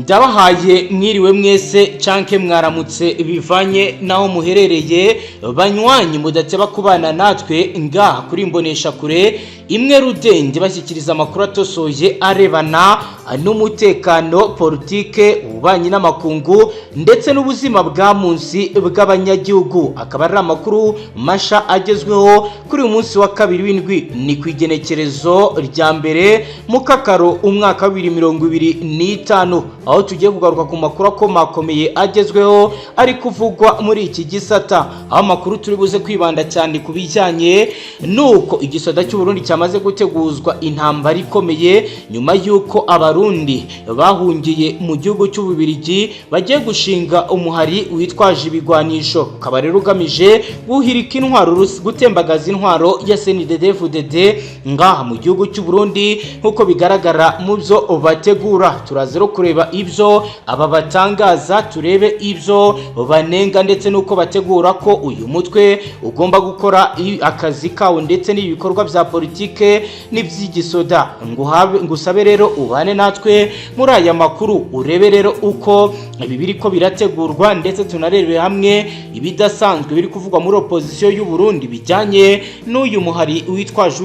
Ndabahaye mwiriwe mwese canke mwaramutse bivanye naho muherereye banywanyi mudateba kubana natwe ngaha kuri Mbonesha kure imwe rudende bashyikiriza amakuru atosoye arebana n'umutekano, politike, ububanyi n'amakungu ndetse n'ubuzima bwa munsi bw'abanyagihugu. Akaba ari amakuru masha agezweho kuri umunsi wa kabiri w'indwi ni kwigenekerezo rya mbere mu kakaro umwaka wa 2025, aho tugiye kugaruka ku makuru akomakomeye agezweho ari kuvugwa muri iki gisata. Aho amakuru turi buze kwibanda cyane ku bijyanye nuko igisata cy'u Burundi cyamaze guteguzwa intambara ikomeye nyuma yuko abarundi bahungiye mu gihugu cy'Ububirigi bagiye gushinga umuhari witwaje ibigwanisho, ukaba rero ugamije guhirika intwaro, gutembagaza intwaro ya CNDD-FDD ngaha mu gihugu cy'u Burundi nkuko bigaragara mu byo bategura. Turazero kureba ibyo aba batangaza, turebe ibyo banenga ndetse nuko bategura ko uyu mutwe ugomba gukora akazi kawo ndetse n'ibikorwa bya politike n'iby'igisoda. Ngusabe rero ubane natwe muri aya makuru, urebe rero uko ibi ko birategurwa ndetse tunarebere hamwe ibidasanzwe biri kuvugwa muri opposition y'u Burundi bijyanye n'uyu muhari witwaje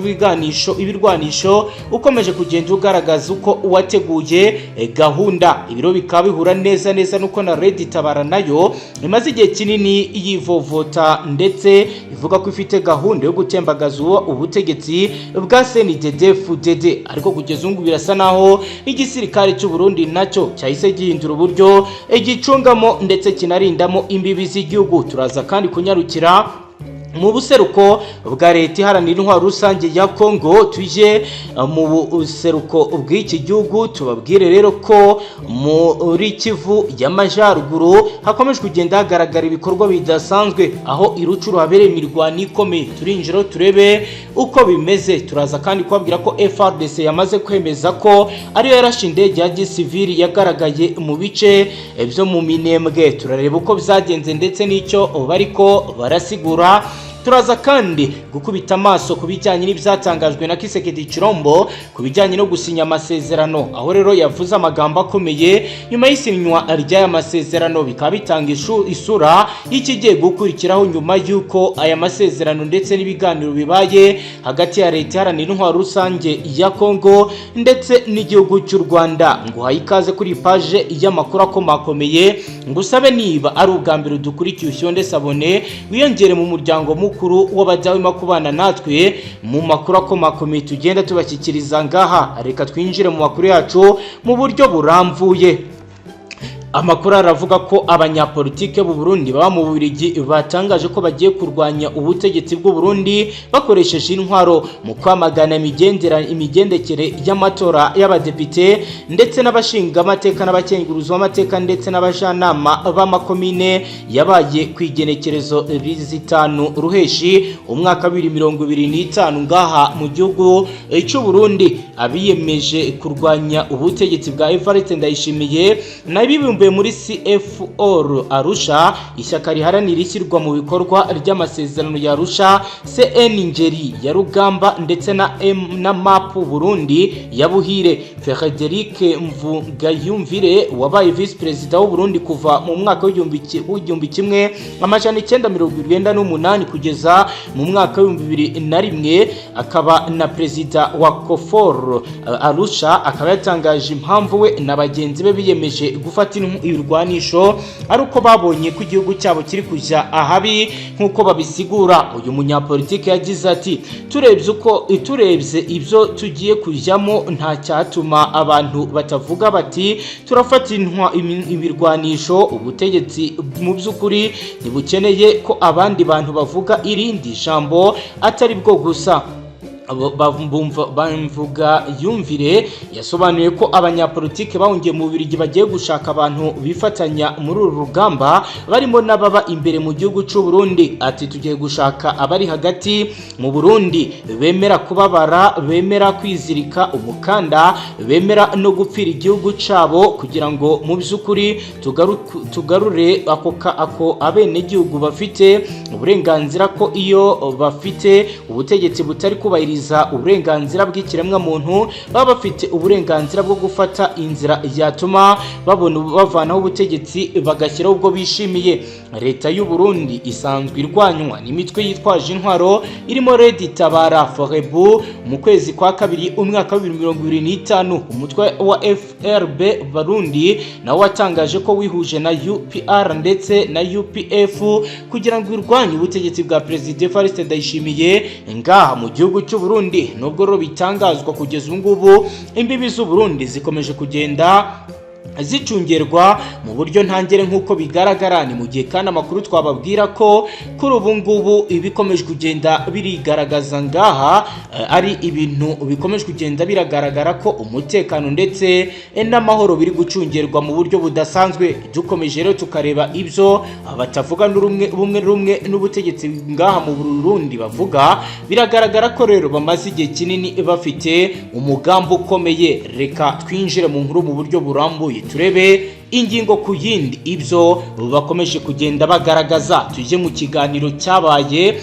ibirwanisho ukomeje kugenda ugaragaza uko wateguye gahunda. Ibiro bikaba bihura neza nuko na Red Tabara nayo imaze igihe kinini yivovota ndetse ivuga ko ifite gahunda yo gutembagaza ubutegetsi bwa CNDD-FDD, ariko kugeza ubu birasa naho igisirikare cy'u Burundi nacyo cyahise gihindura uburyo igicungamo ndetse kinarindamo imbibi z'igihugu. Turaza kandi kunyarukira mu buseruko bwa leta iharanira intwaro rusange ya Kongo, tuje mu buseruko bw'iki gihugu tubabwire rero ko muri Kivu y'Amajyaruguru hakomeje kugenda hagaragara ibikorwa bidasanzwe, aho irucuru habereye imirwano ikomeye. Turinjira turebe uko bimeze. Turaza kandi kubabwira ko FARDC yamaze kwemeza ko ariyo yarashe indege ya gisivili yagaragaye mu bice byo mu Minembwe. Turareba uko byagenze ndetse n'icyo bariko barasigura. Turaza kandi gukubita amaso ku bijyanye n'ibyatangajwe na Kisekedi Chirombo ku bijyanye no gusinya amasezerano, aho rero yavuze amagambo akomeye nyuma y'isinywa ry'aya masezerano. Bikaba bitanga isura y'ikigiye gukurikiraho nyuma y'uko aya masezerano ndetse n'ibiganiro bibaye hagati ya leta iharanira intwaro rusange ya Kongo ndetse n'igihugu cy'u Rwanda. Nguhaye ikaze kuri page y'amakuru akomakomeye, ngusabe niba ari ubwa mbere dukurikiye ushyonde sabone wiyongere mu muryango mukuru w'abajyawe kubana natwe mu makuru akomakomeye tugenda tubashyikiriza ngaha. Reka twinjire mu makuru yacu mu buryo buramvuye. Amakuru aravuga ko abanyapolitike b'u Burundi baba mu Bubiligi batangaje ko bagiye kurwanya ubutegetsi bw'u Burundi bakoresheje intwaro mu kwamagana imigendekere y'amatora y'abadepite ndetse n'abashinga amateka n'abakenguruzo b'amateka ndetse n'abajanama b'amakomine yabaye kwigenekerezo rizitanu ruheshi umwaka 2025 ngaha mu gihugu cy'u Burundi. Abiyemeje kurwanya ubutegetsi bwa Evariste Ndayishimiye na muri CFOR Arusha, ishyaka riharanira ishyirwa mu bikorwa ry'amasezerano ya Arusha, CN Ngeri ya Rugamba ndetse na MAP Burundi ya Buhire. Frederic Mvugayumvire wabaye vice president w'u Burundi kuva mu mwaka w'1998 kugeza mu mwaka w'2001, akaba na president wa CFOR Arusha. Akaba yatangaje impamvu we na bagenzi be biyemeje gufata ibirwanisho ari uko babonye ko igihugu cyabo kiri kujya ahabi nkuko babisigura. Uyu munyapolitike yagize ati turebye ibyo tugiye kujyamo nta cyatuma abantu batavuga bati turafata ibirwanisho. Ubutegetsi mu by'ukuri ntibukeneye ko abandi bantu bavuga irindi jambo atari bwo gusa. Bamvuga yumvire yasobanuye ko abanyapolitike bahungiye mu Bubiligi bagiye gushaka abantu bifatanya muri uru rugamba barimo n'ababa imbere mu gihugu cy'u Burundi. Ati tugiye gushaka abari hagati mu Burundi bemera kubabara, bemera kwizirika umukanda, bemera no gupfira igihugu cyabo kugira ngo mu by'ukuri tugarure ako abene gihugu bafite uburenganzira ko iyo bafite ubutegetsi butari kubahiriza kubahiriza uburenganzira bw'ikiremwa muntu baba bafite uburenganzira bwo gufata inzira yatuma bavanaho ubutegetsi bagashyiraho ubwo bishimiye. Leta y'u Burundi isanzwe irwanywa n'imitwe yitwaje intwaro irimo Red Tabara Forebu. Mu kwezi kwa kabiri umwaka wa 2025 umutwe wa FRB Burundi nawo watangaje ko wihuje na UPR ndetse na UPF kugira ngo irwanye ubutegetsi bwa President Evariste Ndayishimiye ngaha mu gihugu cy'u Burundi. Nubwo ro bitangazwa kugeza ngubu imbibi z'u Burundi zikomeje kugenda zicungerwa mu buryo ntangere nk'uko bigaragara, ni mu gihe kandi amakuru twababwira ko kuri ubu ngubu ibikomeje kugenda birigaragaza ngaha ari ibintu bikomeje kugenda biragaragara ko umutekano ndetse n'amahoro biri gucungerwa mu buryo budasanzwe. Dukomeje rero tukareba ibyo batavuga rumwe n'ubutegetsi ngaha mu Burundi bavuga, biragaragara ko rero bamaze igihe kinini bafite umugambi ukomeye. Reka twinjire mu nkuru mu buryo burambuye turebe ingingo ku yindi ibyo bakomeje kugenda bagaragaza. Tujye mu kiganiro cyabaye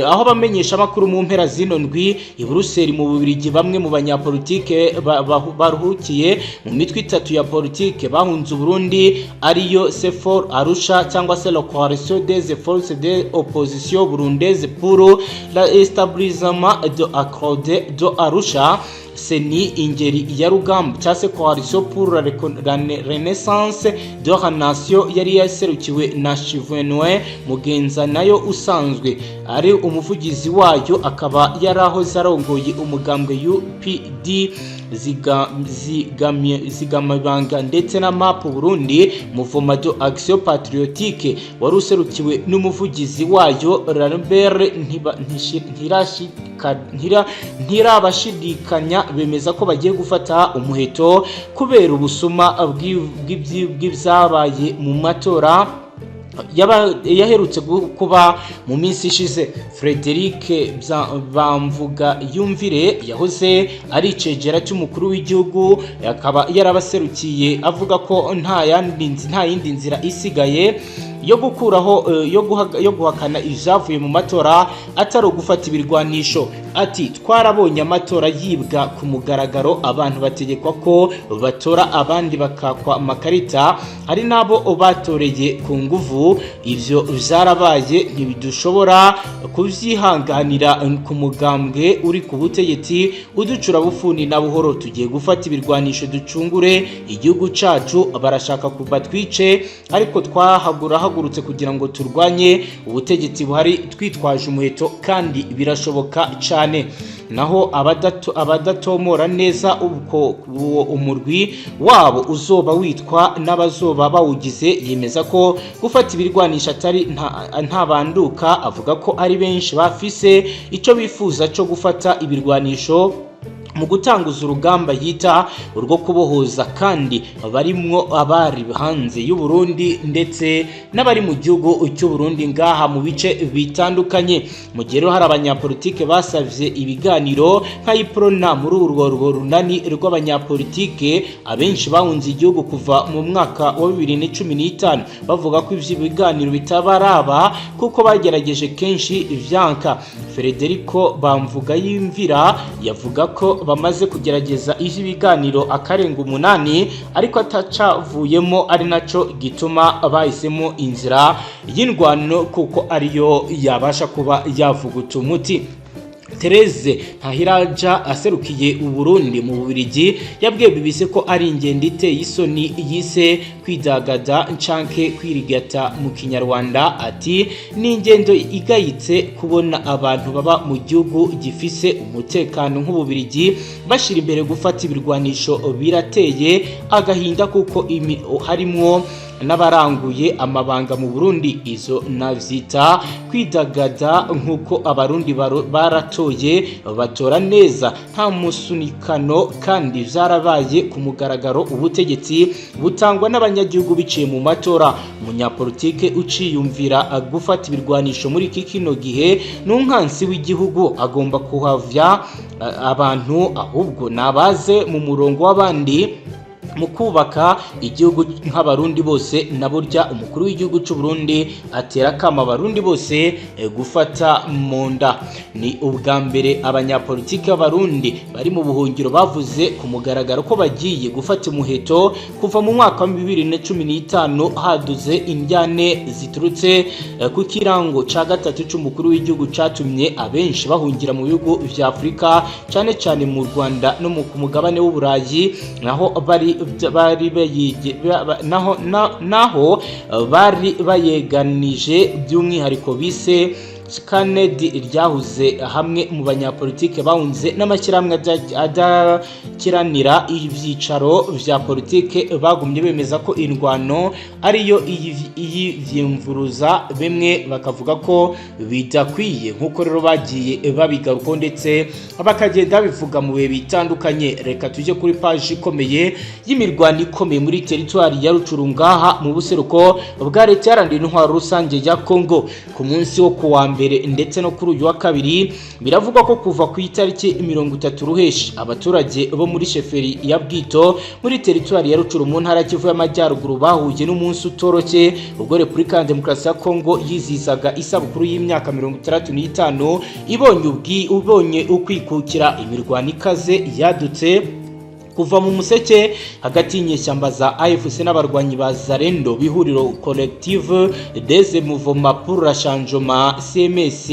aho bamenyesha amakuru mu mpera zino ndwi i Buruseli mu Bubiligi bamwe mu banyapolitike baruhukiye mu mitwe itatu ya politike bahunze Burundi ariyo CEFOR Arusha cyangwa se la Coalition des Forces de Opposition Burundaise pour l'établissement de accord de Arusha, Seni ingeri ya rugamba cyase Coalition pour la Renaissance de la Nation yari yaserukiwe na Chivenwe Mugenza nayo usanzwe ari umuvugizi wayo, akaba yaraho zarongoye umugambwe UPD zigamabanga ndetse na MAP Burundi Mouvement d'Action Patriotique wari userukiwe n'umuvugizi wayo Lambert ntirabashidikanya bemeza ko bagiye gufata umuheto kubera ubusuma bw'ibyabaye mu matora yaherutse kuba mu minsi ishize. Frederic Bamvuga Yumvire yahoze ari icegera cy'umukuru w'igihugu, akaba yarabaserukiye avuga ko nta yindi nzira isigaye yo gukuraho yo guhakana izavuye mu matora atari ugufata ibirwanisho. Ati twarabonye amatora yibwa ku mugaragaro, abantu bategekwa ko batora abandi bakakwa amakarita, hari nabo batoreye ku nguvu. Ivyo byarabaye ntibidushobora kubyihanganira ku mugambwe uri ku butegetsi uducura bufuni na buhoro. Tugiye gufata ibirwanisho ducungure igihugu cacu, barashaka kubatwice ariko twahagurutse kugira ngo turwanye ubutegetsi buhari twitwaje umuheto kandi birashoboka cyane. Naho abadatomora neza uko umurwi wabo uzoba witwa n'abazoba bawugize, yemeza ko gufata ibirwanisha atari nta banduka. Avuga ko ari benshi bafise icyo bifuza cyo gufata ibirwanisho mu gutanguza urugamba yita urwo kubohoza, kandi barimwo abari hanze y'u Burundi ndetse n'abari mu gihugu cy'u Burundi ngaha mu bice bitandukanye. Mu gihe hari abanyapolitike basavye ibiganiro nka Iprona muri urwo runani rw'abanyapolitike abenshi bahunze igihugu kuva mu mwaka wa 2015 bavuga ko ivyo biganiro bitabaraba kuko bagerageje kenshi ivyanka. Federico Bamvuga Yumvira yavuga ko bamaze kugerageza ivyo biganiro akarenga 8 ariko atacavuyemo, ari naco gituma bahisemo inzira y'indwano kuko ariyo yabasha kuba yavuguta umuti. Therese Ntahiraja aserukiye u Burundi mu Bubiligi yabwiye BBC ko ari ingendo iteye isoni yise kwidagada ncanke kwirigata mu Kinyarwanda. Ati ni ingendo igayitse kubona abantu baba mu gihugu gifise umutekano nk'Ububiligi bashira imbere gufata ibirwanisho, birateye agahinda kuko harimwo n'abaranguye amabanga mu Burundi. Izo navyita kwidagada nk'uko abarundi baratoye batora neza nta musunikano, kandi vyarabaye ku mugaragaro. Ubutegetsi butangwa n'abanyagihugu biciye mu matora. Umunyapolitike uciyumvira gufata ibirwanisho muri kino gihe n'umwansi w'igihugu agomba kuhavya abantu, ahubwo nabaze mu murongo w'abandi mu kubaka igihugu nk'abarundi bose. Na burya umukuru w'igihugu cy'u Burundi atera kama abarundi bose gufata mu nda. Ni ubwa mbere abanyapolitiki b'abarundi bari mu buhungiro bavuze ku mugaragaro ko bagiye gufata umuheto kuva mu mwaka wa 2015 haduze indyane ziturutse ku kirango ca gatatu c'umukuru w'igihugu catumye abenshi bahungira mu bihugu vya Afrika cyane cyane mu Rwanda no ku mugabane w'Uburayi, naho bari bayeganije by'umwihariko bise Kennedy ryahuze hamwe mu banyapolitike bahunze n'amashyirahamwe adakiranira ibyicaro vya politike bagumye bemeza ko indwano ariyo iyivyimvuruza, bemwe bakavuga ko bidakwiye nk'uko rero bagiye babigaruko ndetse bakagenda bivuga mu bihe bitandukanye. Reka tujye kuri page ikomeye y'imirwano ikomeye muri teritwari ya Rucurungaha mu buseruko bwa leta yarandiye intwaro rusange ya Kongo ku munsi wo kuwa mbere ndetse no kuri uyu wa kabiri. Biravugwa ko kuva ku itariki 30 Ruheshi abaturage bo muri sheferi ya Bwito muri teritwari ya Rucuru mu ntara Kivu y'Amajyaruguru bahuye n'umunsi utoroke ubwo Repubulika ya Demokarasi ya Kongo yizizaga isabukuru y'imyaka 65 ibonye ukwikukira. Imirwano ikaze yadutse kuva mu museke hagati y'inyeshyamba za AFC n'abarwanyi ba Zarendo bihuriro collective des mouvements pour la changement CMS.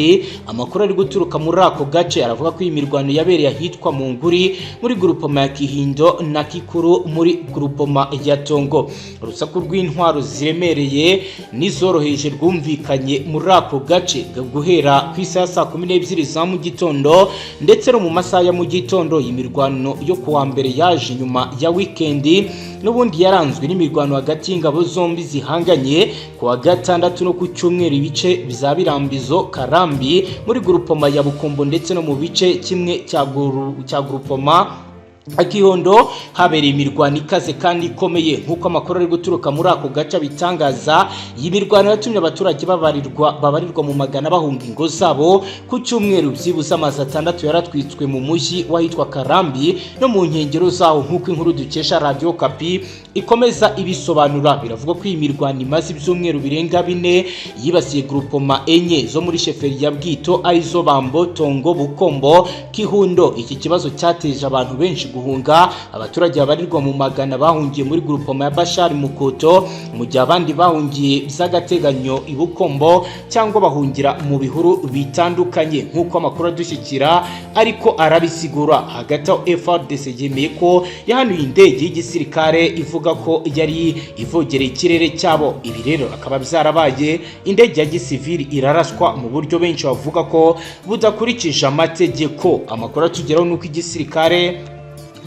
Amakuru ari guturuka muri ako gace aravuga ko imirwano yabereye ahitwa mu Nguri muri groupement ya Kihindo na Kikuru muri groupement ya Tongo. Urusaku rw'intwaro ziremereye n'izoroheje rwumvikanye muri ako gace guhera ku isaha 12 za mu gitondo ndetse no mu masaha ya mu gitondo. Imirwano yo kuwa mbere yaje nyuma ya weekendi n'ubundi yaranzwe n'imirwano hagati y'ingabo zombi zihanganye kuwa gatandatu no ku cyumweru ibice bizabirambizo Karambi muri groupement ya Bukombo ndetse no mu bice kimwe cya groupement Akihondo habereye imirwano ikaze kandi ikomeye nk'uko amakuru ari guturuka muri ako gace bitangaza. Yimirwano yatumye abaturage babarirwa mu magana bahunga ingo zabo ku cyumweru. Byibuze amazi 6 yaratwitswe mu mujyi wahitwa Karambi no mu nkengero zaho nk'uko inkuru dukesha Radio Kapi ikomeza ibisobanura. Biravuga ko iyi mirwano imaze ibyumweru birenga 4 yibasiye groupement enye zo muri sheferi ya Bwito arizo Bambo, Tongo, Bukombo, Kihundo. Iki kibazo cyateje abantu benshi guhunga. Abaturage babarirwa mu magana bahungiye muri groupement ya Bashari Mukoto, mu gihe abandi bahungiye by'agateganyo ibukombo cyangwa bahungira mu bihuru bitandukanye nk'uko amakuru adushyikira ariko arabisigura. Hagati aho FARDC yemeye ko yahanuye indege y'igisirikare ivuga ko yari ivogereye ikirere cyabo. Ibi rero akaba byarabaye indege ya gisivili iraraswa mu buryo benshi bavuga ko budakurikije amategeko. Amakuru atugeraho nuko igisirikare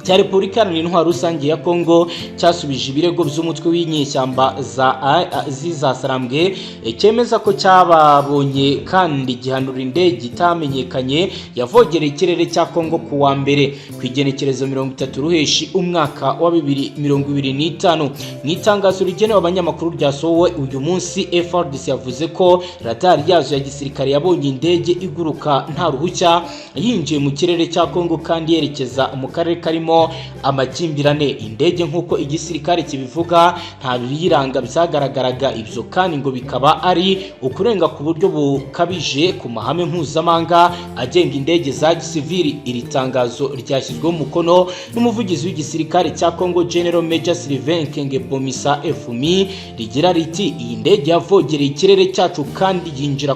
cya Repubulika Iharanira Intwaro Rusange ya Kongo cyasubije ibirego by'umutwe w'inyeshyamba za Sarambwe cyemeza ko cyababonye kandi gihanura indege itamenyekanye yavogereye ikirere cya Kongo ku wa mbere ku igenekerezo 30 Ruheshi umwaka wa 2025. Mu itangazo rigenewe abanyamakuru ryasohowe uyu munsi, FARDC yavuze ko radar yazo ya gisirikare yabonye indege iguruka nta ruhushya yinjiye mu kirere cya Kongo kandi yerekeza mu karere karimo amakimbirane. Indege nk'uko igisirikare kibivuga nta biranga byagaragaraga. Ibyo kandi ngo bikaba ari ukurenga ku buryo bukabije ku mahame mpuzamahanga agenga indege za gisivili. Iri tangazo ryashyizweho umukono n'umuvugizi w'igisirikare cya Kongo General Major Sylvain Kengebomisa FMI rigira riti iyi ndege yavogereye ikirere cyacu kandi yinjira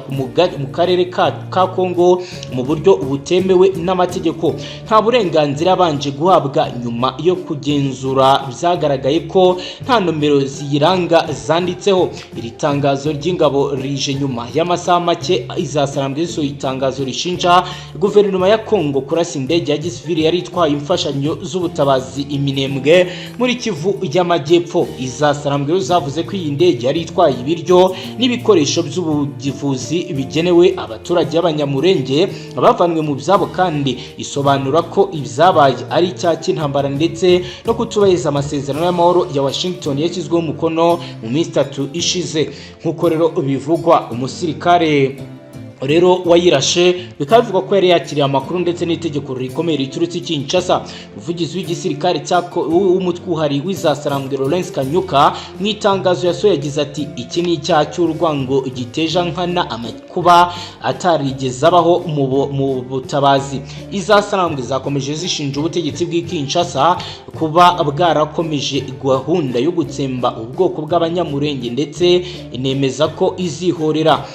mu karere ka Kongo mu buryo butemewe n'amategeko. Nta burenganzira banje guhabwa. Nyuma yo kugenzura byagaragaye ko nta nomero ziyiranga zanditseho. Iri tangazo ry'ingabo rije nyuma y'amasaha make izasarambye itangazo rishinja guverinoma ya Kongo kurasa indege ya gisivili yari itwaye imfashanyo z'ubutabazi iminembwe muri Kivu y'Amajyepfo. Izasarambye zavuze ko iyi ndege yari itwaye ibiryo n'ibikoresho by'ubuvuzi bigenewe abaturage b'abanyamurenge bavanwe mu byabo, kandi isobanura ko ibyabaye ari cy'intambara ndetse no kutubahiriza amasezerano y'amahoro ya Washington yashyizweho umukono mu minsi 3 ishize. Nk'uko rero bivugwa, umusirikare rero wayirashe bikaba bivugwa ko yari yakiriye amakuru ndetse n'itegeko rikomeye riturutse Kinshasa. Umuvugizi w'igisirikare w'umutwe uhari w'izasarambwe Lawrence Kanyuka mu itangazo yasohoye yagize ati iki ni icyaha cy'urwango giteja nkana amakuba atarigeze abaho mu butabazi. Izasarambwe zakomeje zishinja ubutegetsi bw'i Kinshasa kuba bwarakomeje gahunda yo gutsemba ubwoko bw'abanyamurenge ndetse inemeza ko izihorera.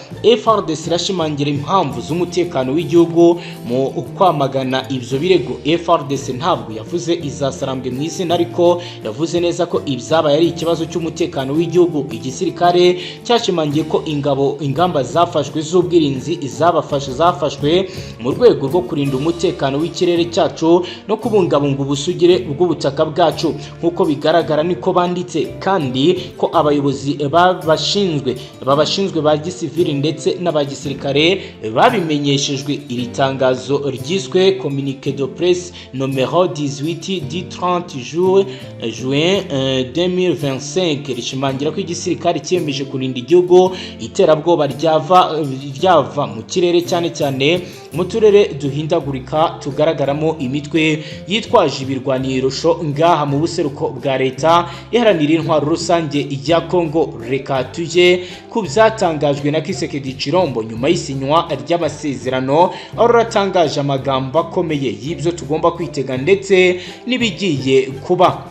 FARDC irashimangira impamvu z'umutekano w'igihugu mu kwamagana ivyo birego. FARDC ntabwo yavuze izasarambwe mu izina ariko yavuze neza ko ibyabaye ari ikibazo cy'umutekano w'igihugu. Igisirikare cyashimangiye ko ingamba zafashwe z'ubwirinzi zafashwe mu rwego rwo kurinda umutekano w'ikirere cyacu no kubungabunga ubusugire bw'ubutaka bwacu. Nk'uko bigaragara niko banditse kandi ko abayobozi babashinzwe ba gisivili ndetse n'abagisirikare babimenyeshejwe. Iri tangazo ryiswe communiqué de presse numéro 18 du 30 juin 2025 rishimangira ko igisirikare cyemeje kurinda igihugu iterabwoba ryava mu kirere cyane cyane mu turere duhindagurika tugaragaramo imitwe yitwaje ibirwanirosho ngaha mu buseruko bwa leta iharanira intwaro rusange ijya Kongo. Reka tujye ku byatangajwe na Kisekedi Chirombo nyuma y'isinywa ry'amasezerano, aho ratangaje amagambo akomeye y'ibyo tugomba kwitega ndetse n'ibigiye kuba.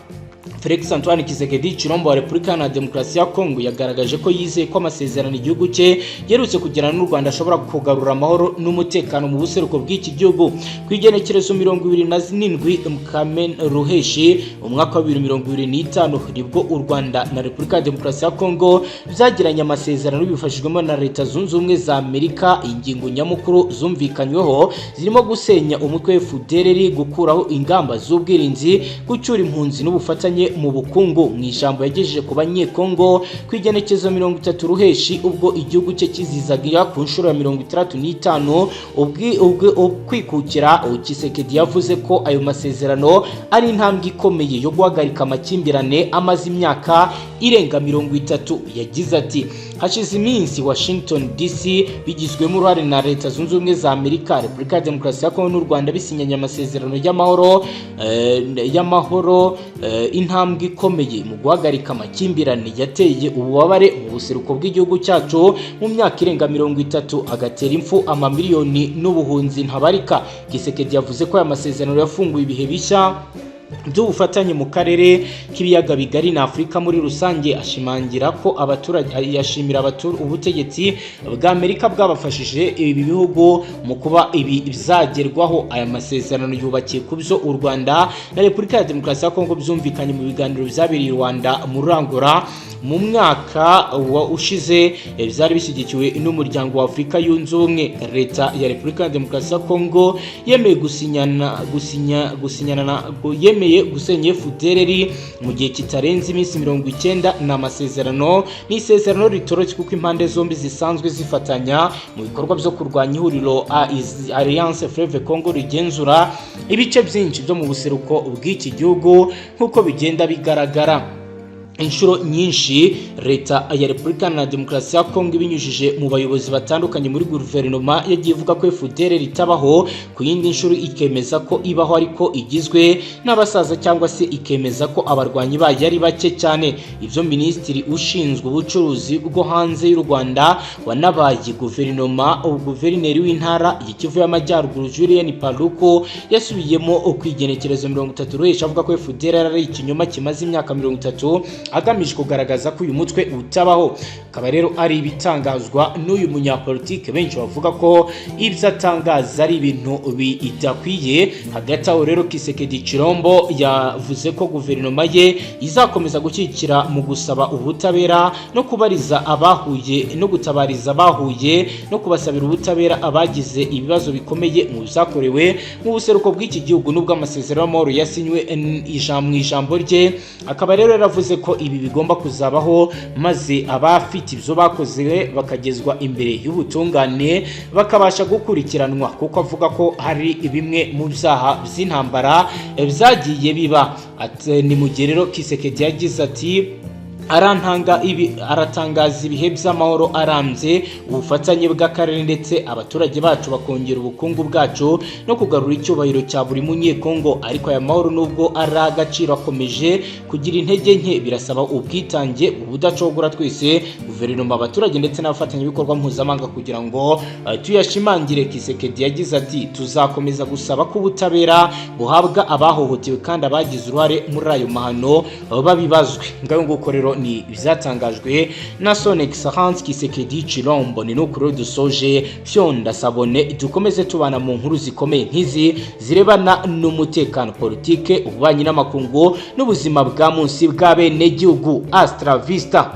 Felix Antoine Kisekedi Chirombo wa Repubulika ya Demokarasi ya Kongo yagaragaje ko yizeye ko amasezerano igihugu cye yerutse kugirana n'u Rwanda ashobora kugarura amahoro n'umutekano mu buseruko bw'iki gihugu. Ku igenekerezo 27 Ruheshi umwaka wa 2025 nibwo u Rwanda na Repubulika ya Demokarasi ya Kongo byagiranye amasezerano bifashijwemo na Leta Zunze Ubumwe za Amerika. Ingingo nyamukuru zumvikanyweho zirimo gusenya umutwe FDLR, gukuraho ingamba z'ubwirinzi, gucyura impunzi n'ubufatanye mu bukungu. Mu ijambo yagejeje ku banyekongo ku igenekerezo 30 Ruheshi ubwo igihugu cye kizizagira ku nshuro ya 65 kwikukira, Kisekedi yavuze ko ayo masezerano ari intambwe ikomeye yo guhagarika amakimbirane amaze imyaka irenga 30. Yagize ati hashize iminsi Washington DC bigizwemo uruhare na Leta Zunze Ubumwe za Amerika, Repubulika ya Demokarasi ya Kongo n'u Rwanda bisinyanye amasezerano y'amahoro intambwe ikomeye mu guhagarika amakimbirane yateye ububabare mu buseruko bw'igihugu cyacu mu myaka irenga 30 agatera impfu amamiliyoni n'ubuhunzi ntabarika. Kisekedi yavuze ko aya masezerano yafunguye ibihe bishya by'ubufatanye mu karere k'ibiyaga bigari na Afurika muri rusange. Ashimangira ko yashimira ubutegetsi bwa Amerika bwabafashije ibi bihugu mu kuba ibi byagerwaho. Aya masezerano yubakiye ku byo u Rwanda na Repubulika ya Demokarasi ya Kongo byumvikanye mu biganiro byabereye i Rwanda mu Rangora mu mwaka ushize, byari bishyigikiwe n'umuryango wa Afurika yunze ubumwe. Leta ya Repubulika ya Demokarasi ya Kongo yemeye gusenya FDLR mu gihe kitarenze iminsi 90. n'amasezerano n'isezerano ritoroshye kuko impande zombi zisanzwe zifatanya mu bikorwa byo kurwanya ihuriro Alliance Fleuve Congo rigenzura ibice byinshi byo mu buseruko bw'iki gihugu. Nk'uko bigenda bigaragara inshuro nyinshi Leta ya Repubulika ya Demokarasi ya Kongo ibinyujije mu bayobozi batandukanye muri guverinoma yagiye ivuga ko FDLR itabaho, ku yindi nshuro ikemeza ko ibaho ariko igizwe n'abasaza cyangwa se ikemeza ko abarwanyi bayo ari bake cyane. Ivyo Minisitiri ushinzwe ubucuruzi bwo hanze y'u Rwanda wanabaye guverineri w'intara y'Ikivu y'Amajyaruguru Julien Paluku yasubiyemo kwigenekerezo 30 Ruheshi avuga ko FDLR ari ikinyoma kimaze imyaka 30 agamije kugaragaza ko uyu mutwe utabaho. Akaba rero ari ibitangazwa n'uyu munyapolitike benshi bavuga ko ibyo atangaza ari ibintu bidakwiye. Hagati aho rero Kisekedi Chirombo yavuze ko guverinoma ye izakomeza gushyigikira mu gusaba ubutabera no kubariza abahuye no gutabariza abahuye no kubasabira ubutabera abagize ibibazo bikomeye mu byakorewe mu buseruko bw'iki gihugu n'ubwo amasezerano y'amahoro yasinywe ijambo rye. Akaba rero yaravuze ko ibi bigomba kuzabaho maze abafite ibyo bakoze bakagezwa imbere y'ubutungane bakabasha gukurikiranwa, kuko avuga ko hari bimwe mu byaha by'intambara byagiye biba. Ni mu gihe rero Kisekedi yagize ati aratangaza ibihe by'amahoro arambye, ubufatanye bw'akarere ndetse abaturage bacu bakongera ubukungu bwacu no kugarura icyubahiro cya buri munyekongo. Ariko aya mahoro nubwo ari agaciro akomeje kugira intege nke, birasaba ubwitange ubudacogora twese, guverinoma, abaturage ndetse n'abafatanyabikorwa mpuzamahanga kugira ngo tuyashimangire. Kisekedi yagize ati tuzakomeza gusaba ko ubutabera buhabwa abahohotewe kandi abagize uruhare muri ayo mahano babibazwe. Ngaho nguko rero ni bizatangajwe na Son Excellence Kisekedi Chilombo. Ni nuko rero dusoje Fyonda Sabone, dukomeze tubana mu nkuru zikomeye nk'izi zirebana n'umutekano, politike, ububanyi n'amakungu n'ubuzima bwa munsi bwa bene gihugu. Astra Vista.